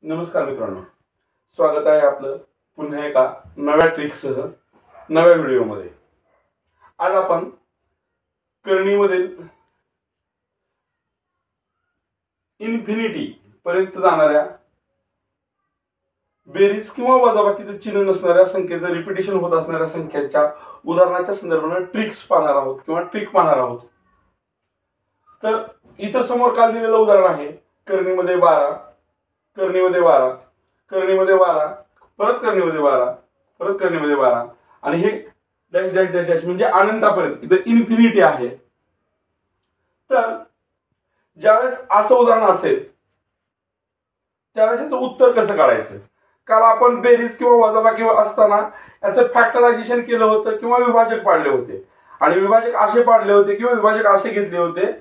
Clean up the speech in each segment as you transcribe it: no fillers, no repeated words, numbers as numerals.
नमस्कार मित्रांनो, स्वागत आहे आपलं पुन्हा एका नव्या ट्रिकसह नव्या व्हिडिओमध्ये। आज आपण करणीमधील इन्फिनिटी पर्यंत जाणाऱ्या बेरीज किंवा वजाबाकीचे चिन्ह नसणाऱ्या संख्येचं रिपिटेशन होत असणाऱ्या संख्यांच्या उदाहरणाच्या संदर्भाने ट्रिक्स पाहणार आहोत किंवा ट्रिक पाहणार आहोत। तर इथं समोर काल दिलेलं उदाहरण आहे करणीमध्ये 12, करणीमध्ये 12, करणीमध्ये 12, परत करणीमध्ये 12, परत करणीमध्ये 12 आणि हे डॅश डॅश डॅश डॅश म्हणजे अनंतापर्यंत इथं इन्फिनिटी आहे। तर ज्यावेळेस असं उदाहरण असेल त्यावेळेस याचं उत्तर कसं काढायचं? काल आपण बेरीज किंवा वजाबाकी असताना याचं फॅक्टरायझेशन केलं होतं किंवा विभाजक पाडले होते आणि विभाजक असे पाडले होते किंवा विभाजक असे घेतले होते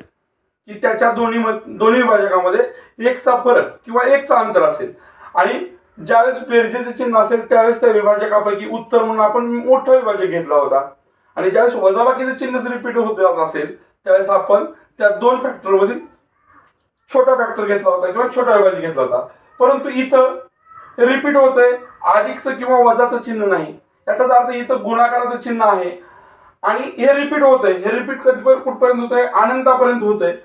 की त्याच्या दोन्ही विभाजकामध्ये एकचा फरक किंवा एकचा अंतर असेल आणि ज्यावेळेस बेरजेचे चिन्ह असेल त्यावेळेस त्या विभाजकापैकी उत्तर म्हणून आपण मोठा विभाजक घेतला होता आणि ज्यावेळेस वजाबाकीचे चिन्ह रिपीट होत जात असेल त्यावेळेस आपण त्या दोन फॅक्टर मधील छोटा फॅक्टर घेतला होता किंवा छोटा विभाजक घेतला होता। परंतु इथं रिपीट होतंय अधिकचं किंवा वजाचं चिन्ह नाही, याचाच अर्थ इथं गुणाकाराचं चिन्ह आहे आणि हे रिपीट होतंय। हे रिपीट कुठपर्यंत होतंय? अनंतापर्यंत होतंय।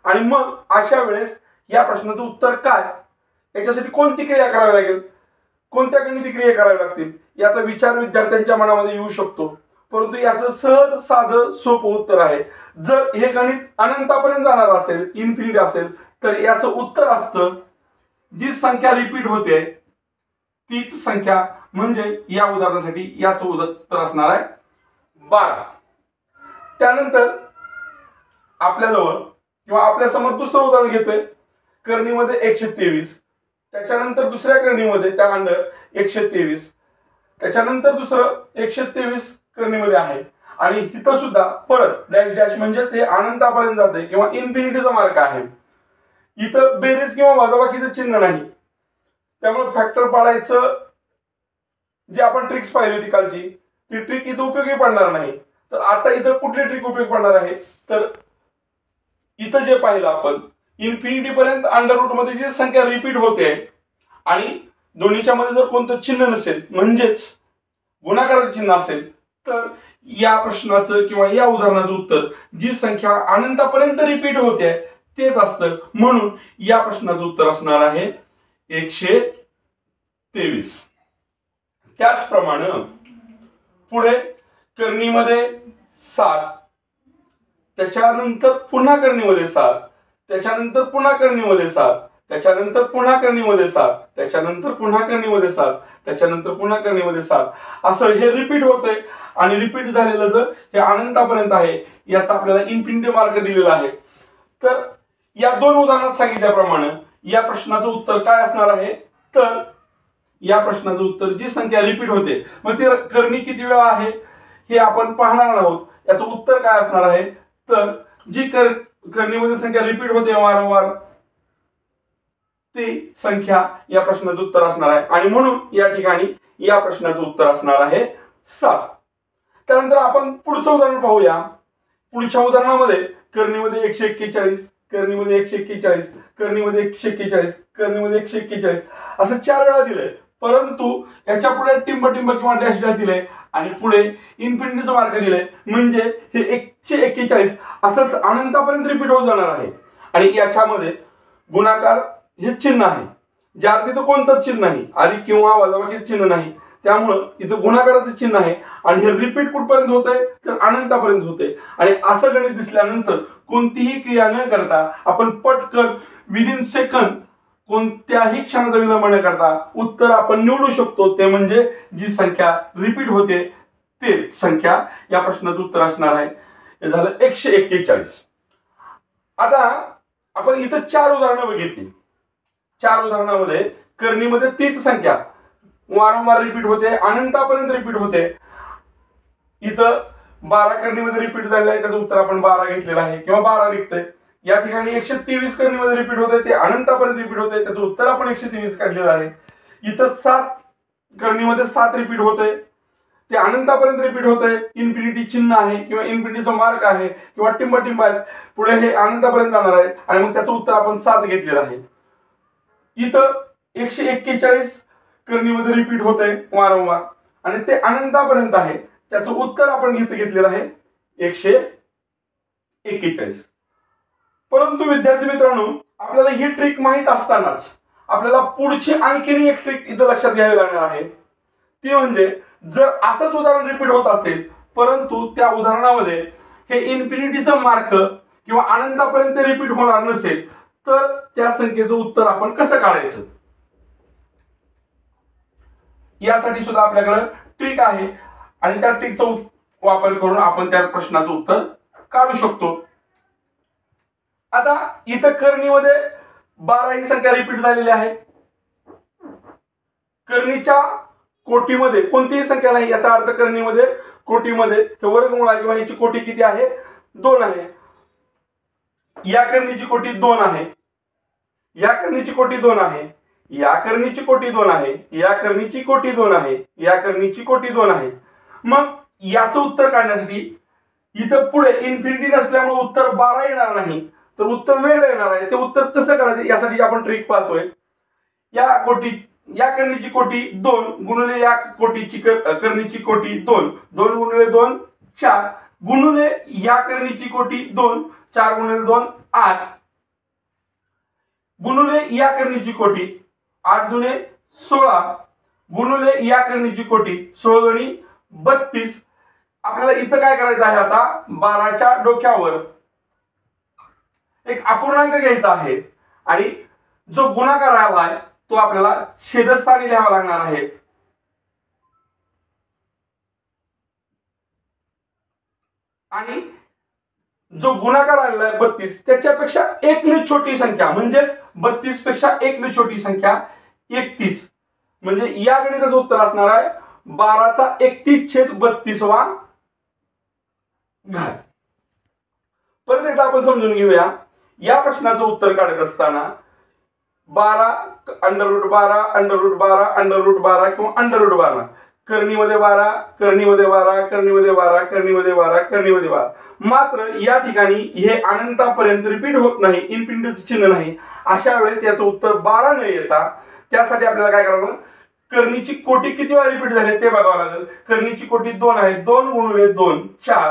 आणि मग अशा वेळेस या प्रश्नाचं उत्तर काय, याच्यासाठी कोणती क्रिया करावी लागेल, कोणत्या गणिती क्रिया कराव्या लागतील याचा विचार विद्यार्थ्यांच्या मनामध्ये येऊ शकतो। परंतु याचं सहज साधं सोपं उत्तर आहे। जर हे गणित अनंतापर्यंत जाणार असेल, इन्फिनिटी असेल, तर याचं उत्तर असतं जी संख्या रिपीट होते तीच संख्या, म्हणजे या उदाहरणासाठी याचं उत्तर असणार आहे 12। त्यानंतर आपल्याजवळ किंवा आपल्या समोर दुसरं उदाहरण घेतोय करणीमध्ये 123, त्याच्यानंतर दुसऱ्या करणीमध्ये त्या अंडर 123, त्याच्यानंतर दुसरं 123 करणीमध्ये आहे आणि इथं सुद्धा परत डॅश डॅश म्हणजेच हे अनंतापर्यंत जाते किंवा इन्फिनिटीचा मार्ग आहे। इथं बेरीज किंवा वजाबाकीचं चिन्ह नाही, त्यामुळे फॅक्टर पाडायचं जी आपण ट्रिक्स पाहिली होती कालची ती ट्रिक इथं उपयोगी पडणार नाही। तर आता इथं कुठली ट्रिक उपयोगी पडणार आहे? तर इथं जे पाहिलं आपण इन्फिनिटी पर्यंत अंडर रूट मध्ये जी संख्या रिपीट होते आणि दोन्हीच्या मध्ये जर कोणतं चिन्ह नसेल म्हणजेच गुणाकाराचं चिन्ह असेल तर या प्रश्नाचं किंवा या उदाहरणाचं उत्तर जी संख्या अनंतापर्यंत रिपीट होते तेच असतं। म्हणून या प्रश्नाचं उत्तर असणार आहे 123। त्याचप्रमाणे पुढे करणीमध्ये 7, त्याच्यानंतर पुन्हा करणीमध्ये 7, त्याच्यानंतर पुन्हा करणीमध्ये 7, त्याच्यानंतर पुन्हा करणीमध्ये 7, त्याच्यानंतर पुन्हा करणीमध्ये 7, त्याच्यानंतर पुन्हा करणीमध्ये 7 असं हे रिपीट होतंय आणि रिपीट झालेलं जर हे अनंतापर्यंत आहे याचा आपल्याला इन्फिनिटी मार्क दिलेला आहे। तर या दोन उदाहरणात सांगितल्याप्रमाणे या प्रश्नाचं उत्तर काय असणार आहे? तर या प्रश्नाचं उत्तर जी संख्या रिपीट होते मग ती करणी किती वेळा आहे हे आपण पाहणार आहोत। याचं उत्तर काय असणार आहे? तर जी करणीमध्ये संख्या रिपीट होते वारंवार ती संख्या या प्रश्नाचं उत्तर असणार आहे आणि म्हणून या ठिकाणी या प्रश्नाचं उत्तर असणार आहे 7। त्यानंतर आपण पुढचं उदाहरण पाहूया। पुढच्या उदाहरणामध्ये करणीमध्ये 141, करणीमध्ये 141, करणीमध्ये 141, करणीमध्ये 141 असं 4 वेळा दिलंय, परंतु याच्या पुढे टिंब टिंब किंवा डॅश डॅश दिलंय आणि पुढे इन्फिनिटीचा मार्क दिलाय, म्हणजे हे 141 असंच अनंतापर्यंत रिपीट होत जाणार आहे। आणि याच्यामध्ये गुणाकार हे चिन्ह आहे, ज्या अर्थी तर कोणतंच चिन्ह नाही, अधिक किंवा वजाबाकीचं चिन्ह नाही, त्यामुळं इथं गुणाकाराचं चिन्ह आहे आणि हे रिपीट कुठपर्यंत होतंय तर अनंतापर्यंत होते। आणि असं गणित दिसल्यानंतर कोणतीही क्रिया न करता आपण पटकन विदिन सेकंद कोणत्याही क्षणाचा विलंब न करता उत्तर आपण निवडू शकतो, ते म्हणजे जी संख्या रिपीट होते ते संख्या या प्रश्नाचं उत्तर असणार आहे। हे झालं 141। आता आपण इथं 4 उदाहरणं बघितली। 4 उदाहरणामध्ये करणीमध्ये तीच संख्या वारंवार रिपीट होते, अनंतापर्यंत रिपीट होते। इथं 12 करणीमध्ये रिपीट झालेलं आहे, त्याचं उत्तर आपण 12 घेतलेलं आहे किंवा 12 लिखतोय। या ठिकाणी 123 करणीमध्ये रिपीट होते, ते अनंतापर्यंत रिपीट होते, त्याचं उत्तर आपण 123 काढलेलं आहे। इथं 7 करणीमध्ये 7 रिपीट होते, ते अनंतापर्यंत रिपीट होतंय, इन्फिनिटी चिन्ह आहे किंवा इन्फिनिटीचा मार्क आहे किंवा टिंब टिंब आहेत, पुढे हे अनंतापर्यंत जाणार आहे आणि मग त्याचं उत्तर आपण 7 घेतलेलं आहे। इथं 141 करणीमध्ये रिपीट होत आहे वारंवार आणि ते अनंतापर्यंत आहे, त्याचं उत्तर आपण इथे घेतलेलं आहे 141. परंतु विद्यार्थी मित्रांनो, आपल्याला ही ट्रिक माहित असतानाच आपल्याला पुढची आणखीन एक ट्रिक इथं लक्षात घ्यावी लागणार आहे. ती म्हणजे जर असंच उदाहरण रिपीट होत असेल परंतु त्या उदाहरणामध्ये हे इन्फिनिटीचं मार्क किंवा अनंतापर्यंत रिपीट होणार नसेल तर त्या संख्येचं उत्तर आपण कसं काढायचं, यासाठी सुद्धा आपल्याकडे ट्रिक आहे आणि त्या ट्रिकचा वापर करून आपण त्या प्रश्नाचं उत्तर काढू शकतो. आता इथं करणीमध्ये 12 ही संख्या रिपीट झालेली आहे. करणीच्या कोटीमध्ये कोणतीही संख्या नाही, याचा अर्थ करणीमध्ये कोटीमध्ये वर्गमूळ आहे किंवा याची कोटी किती आहे, 2 आहे. या करणीची कोटी 2 आहे, या करणीची कोटी 2 आहे, या करणीची कोटी 2 आहे, या करणीची कोटी 2 आहे, या करणीची कोटी 2 आहे. मग याचं उत्तर काढण्यासाठी इथं पुढे इन्फिनिटी नसल्यामुळे उत्तर 12 येणार नाही, तर उत्तर वेगळं येणार आहे. ते उत्तर कसं करायचं यासाठी आपण ट्रिक पाहतोय. या करणीची कोटी 2 गुणिले या कोटीची करणीची कोटी 2, 2 गुणिले 2 4 गुणिले या करणीची कोटी 2, 4 गुणिले 2 8 गुणिले या करणीची कोटी 8 दुणे 16 गुणिले या करणीची कोटी 16 दुणे 32. आपल्याला इथं काय करायचं आहे, आता 12च्या डोक्यावर एक अपूर्णांक घ्यायचा आहे आणि जो गुणाकार आलाय तो आपल्याला छेदस्थानी लिहावा लागणार आहे. आणि जो गुणाकार आलेला आहे 32 त्याच्यापेक्षा एक ने छोटी संख्या म्हणजेच 32 पेक्षा एक ने छोटी संख्या 31, म्हणजे या गणिताचं उत्तर असणार आहे 12/31/32 घात. परत एकदा आपण समजून घेऊया. या प्रश्नाचं उत्तर काढत असताना 12 √12 √12 √12 किंवा √12 करणीमध्ये 12 करणीमध्ये 12 करणीमध्ये 12 करणीमध्ये 12 करणीमध्ये 12. मात्र या ठिकाणी हे अनंतापर्यंत रिपीट होत नाही, इन्फिनिटीचं चिन्ह नाही. अशा वेळेस याचं उत्तर 12 न येता त्यासाठी आपल्याला काय करावं, करणीची कोटी किती वेळा रिपीट झाली ते बघावं लागेल. करणीची कोटी 2 आहे, 2 गुणिले 2 4,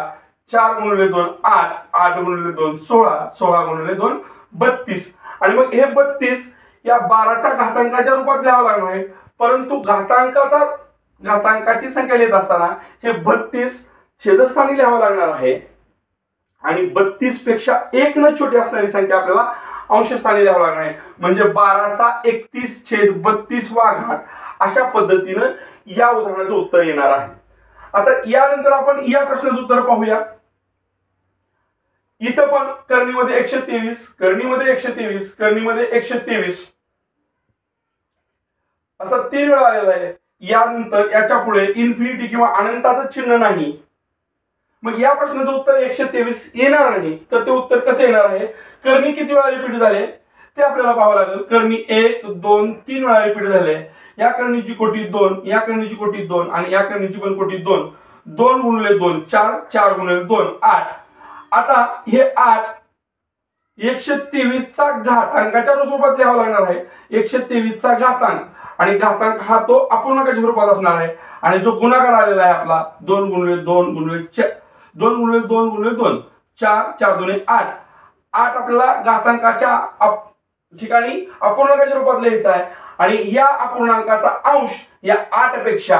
4 गुणिले 2 8, 8 गुणिले 2 16, 16 गुणिले 2 32. आणि मग हे 32 या 12च्या घातांकाच्या रूपात लिहावं लागणार आहे. परंतु घातांकाची संख्या लिहित असताना हे 32 छेदस्थानी लिहावं लागणार आहे आणि 32 पेक्षा एक न छोटी असणारी संख्या आपल्याला अंशस्थानी लिहावं लागणार आहे. म्हणजे 12/31/32 घात अशा पद्धतीनं या उदाहरणाचं उत्तर येणार आहे. आता यानंतर आपण या प्रश्नाचं उत्तर पाहूया. इथं पण करणीमध्ये 123 करणीमध्ये 123 करणीमध्ये 123 असं 3 वेळा आलेला आहे. यानंतर याच्या पुढे इन्फिनिटी किंवा अनंताचं चिन्ह नाही. मग या प्रश्नाचं उत्तर 123 येणार नाही, तर ते उत्तर कसं येणार आहे, करणी किती वेळा रिपीट झाले ते आपल्याला पाहावं लागेल. करणी 1 2 3 वेळा रिपीट झाले. या करणीची कोटी 2, या करणीची कोटी 2 आणि या करणीची पण कोटी 2, 2 गुणिले 2 4, 4 गुणिले 2 8. आता हे 8 123चा घातांकाच्या रूपात लिहावं लागणार आहे. 123चा घातांक आणि घातांक हा तो अपूर्णांकाच्या रूपात असणार आहे. आणि जो गुणाकार आलेला आहे आपला 2 गुणिले 2 गुणिले 2 गुणिले 2 गुणिले 2 4, 4 दुणे 8. 8 आपल्याला घातांकाच्या ठिकाणी अपूर्णांकाच्या रूपात लिहायचा आहे आणि या अपूर्णांकाचा अंश या 8 पेक्षा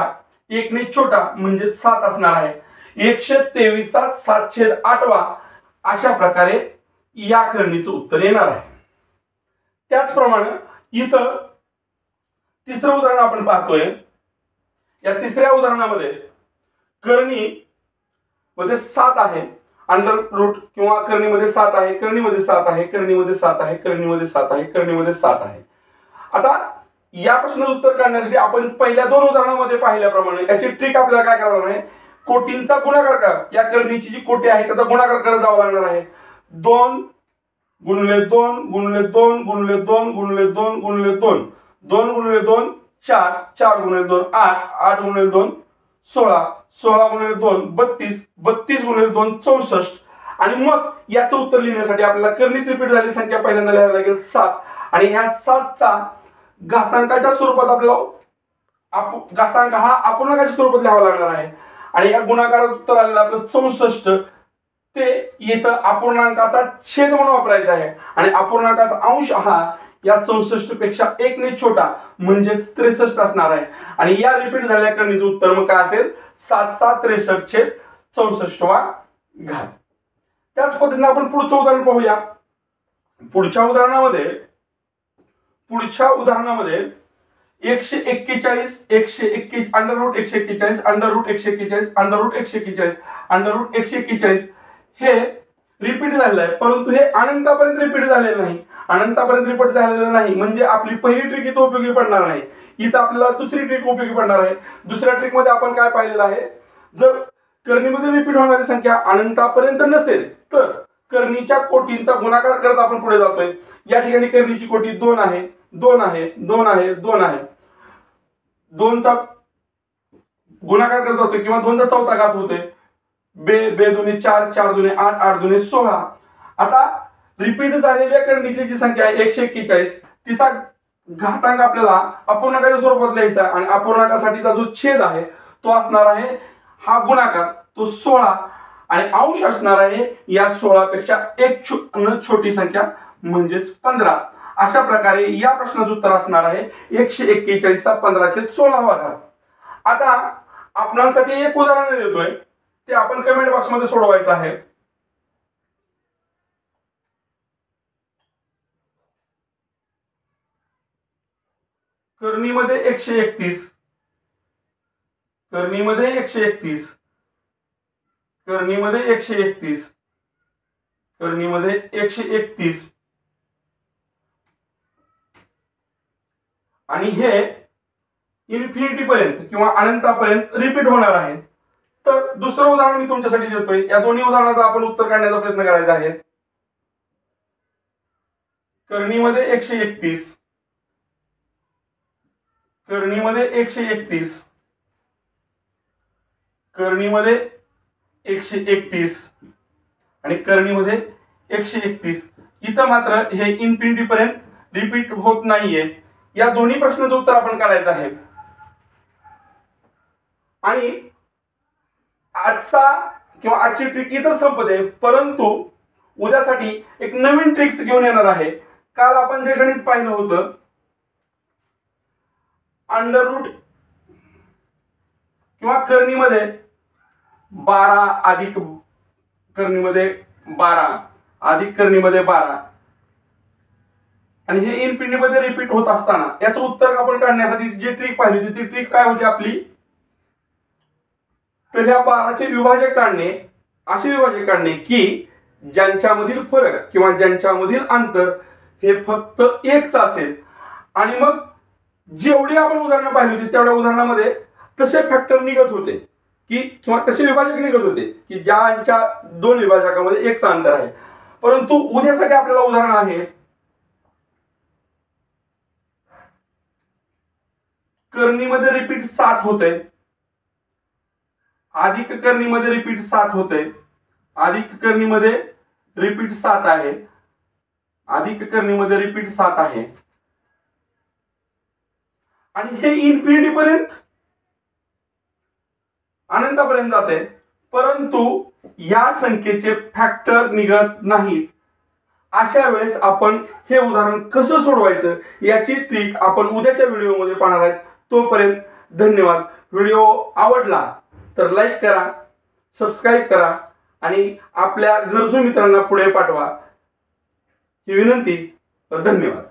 1 ने छोटा म्हणजे 7 असणार आहे. 123चा 7/8 अशा प्रकारे या करणीचं उत्तर येणार आहे. त्याचप्रमाणे इथं तिसरं उदाहरण आपण पाहतोय. या तिसऱ्या उदाहरणामध्ये करणी मध्ये 7 आहे, अंडर रूट किंवा करणीमध्ये 7 आहे, करणीमध्ये 7 आहे, करणीमध्ये 7 आहे, करणीमध्ये 7 आहे, करणीमध्ये 7 आहे. आता या प्रश्नाचं उत्तर काढण्यासाठी आपण पहिल्या 2 उदाहरणामध्ये पाहिल्याप्रमाणे याची ट्रिक आपल्याला काय करावं लागणार आहे, कोटींचा गुणाकार करा. या करणीची जी कोटी आहे त्याचा गुणाकार करत जावं लागणार आहे. 2 गुणिले 2 गुणिले 2 गुणिले 2 गुणिले 2 गुणिले 2, 2 गुणिले 2 4, 4 गुणिले 2 8, 8 गुणिले 2 16, 16 गुणिले 2 32, 32 गुणिले 2 64. आणि मग याचं उत्तर लिहिण्यासाठी आपल्याला करणीत रिपीट झालेली संख्या पहिल्यांदा लिहावी लागेल 7 आणि ह्या 7चा घातांकाच्या स्वरूपात आपल्याला घातांक हा अपूर्णांकाच्या स्वरूपात लिहावा लागणार आहे आणि या गुणाकारात उत्तर आलेलं आपलं 64 ते येतं अपूर्णांकाचा छेद म्हणून वापरायचा आहे आणि अपूर्णांकाचा अंश हा या 64 पेक्षा 1 ने छोटा म्हणजेच 63 असणार आहे आणि या रिपीट झालेल्या करणीचं उत्तर मग काय असेल 7×63=64 घात. त्याच पद्धतीने आपण पुढचं उदाहरण पाहूया. पुढच्या उदाहरणामध्ये 141 √141 हे रिपीट झालेलं आहे, परंतु हे अनंतापर्यंत रिपीट झालेलं नाही. अनंतापर्यंत रिपीट झालेलं नाही म्हणजे आपली पहिली ट्रिक इथं उपयोगी पडणार नाही. इथं आपल्याला दुसरी ट्रिक उपयोगी पडणार आहे. दुसऱ्या ट्रिक मध्ये आपण काय पाहिलेलं आहे, जर करणीमध्ये रिपीट होणारी संख्या अनंतापर्यंत नसेल तर करणीच्या कोटींचा गुणाकार करत आपण पुढे जातोय. या ठिकाणी करणीची कोटी 2 आहे, 2 आहे, 2 आहे, 2 आहे. 2चा गुणाकार करत जातोय किंवा 2चा चौथा घात होतोय. बे दुने 4, 4 दुने 8, 8 दुने 16. आता रिपीट झालेल्या करणीची जी संख्या आहे 141 तिचा घातांक आपल्याला अपूर्णांकाच्या स्वरूपात लिहायचा आणि अपूर्णांकासाठीचा जो छेद आहे तो असणार आहे हा गुणाकार तो 16 आणि अंश असणार आहे या 16 पेक्षा एक छोटी संख्या म्हणजेच 15. अशा प्रकारे या प्रश्नाचं उत्तर असणार आहे 141चा 15/16 घात. आता आपणांसाठी एक उदाहरण देतोय ते आपण कमेंट बॉक्स मध्ये सोडवायचं आहे. करणीमध्ये 131 आणि हे इन्फिनिटी पर्यंत किंवा अनंतापर्यंत रिपीट होणार आहे. तर दुसरं उदाहरण मी तुमच्यासाठी देतोय. या दोन्ही उदाहरणाचं आपण उत्तर काढण्याचा प्रयत्न करायचा आहे. करणीमध्ये 131 आणि करणीमध्ये 131 इथं मात्र हे इन्फिनिटी पर्यंत रिपीट होत नाहीये. या दोन्ही प्रश्नाचं उत्तर आपण काढायचं आहे आणि आजची ट्रिक इथं संपते, परंतु उद्यासाठी एक नवीन ट्रिक्स घेऊन येणार आहे. काल आपण जे गणित पाहिलं होतं अंडर रूट किंवा करणीमध्ये 12 अधिक करणीमध्ये 12 आणि हे इन्फिनिटी मध्ये रिपीट होत असताना याचं उत्तर आपण काढण्यासाठी जी ट्रिक पाहिली होती ती ट्रिक काय होती आपली, तर ह्या 12चे विभाजक काढणे, असे विभाजक काढणे की ज्यांच्यामधील फरक किंवा ज्यांच्यामधील अंतर हे फक्त 1च असेल आणि मग जेवढी आपण उदाहरणं पाहिली होती तेवढ्या उदाहरणामध्ये तसे फॅक्टर निघत होते की किंवा तसे विभाजक निघत होते की ज्यांच्या दोन विभाजकामध्ये 1चं अंतर आहे. परंतु उद्यासाठी आपल्याला उदाहरण आहे करणीमध्ये रिपीट 7 होते, अधिक करणीमध्ये रिपीट 7 होते, अधिक करणीमध्ये रिपीट 7 आहे, अधिक करणीमध्ये रिपीट 7 आहे आणि हे इन्फिनिटी पर्यंत अनंतापर्यंत जाते, परंतु या संख्येचे फॅक्टर निघत नाहीत. अशा वेळेस आपण हे उदाहरण कसं सोडवायचं याची ट्रिक आपण उद्याच्या व्हिडिओमध्ये पाहणार आहोत. तोपर्यंत धन्यवाद. व्हिडिओ आवडला तर लाईक करा, सबस्क्राईब करा आणि आपल्या गरजू मित्रांना पुढे पाठवा ही विनंती. धन्यवाद.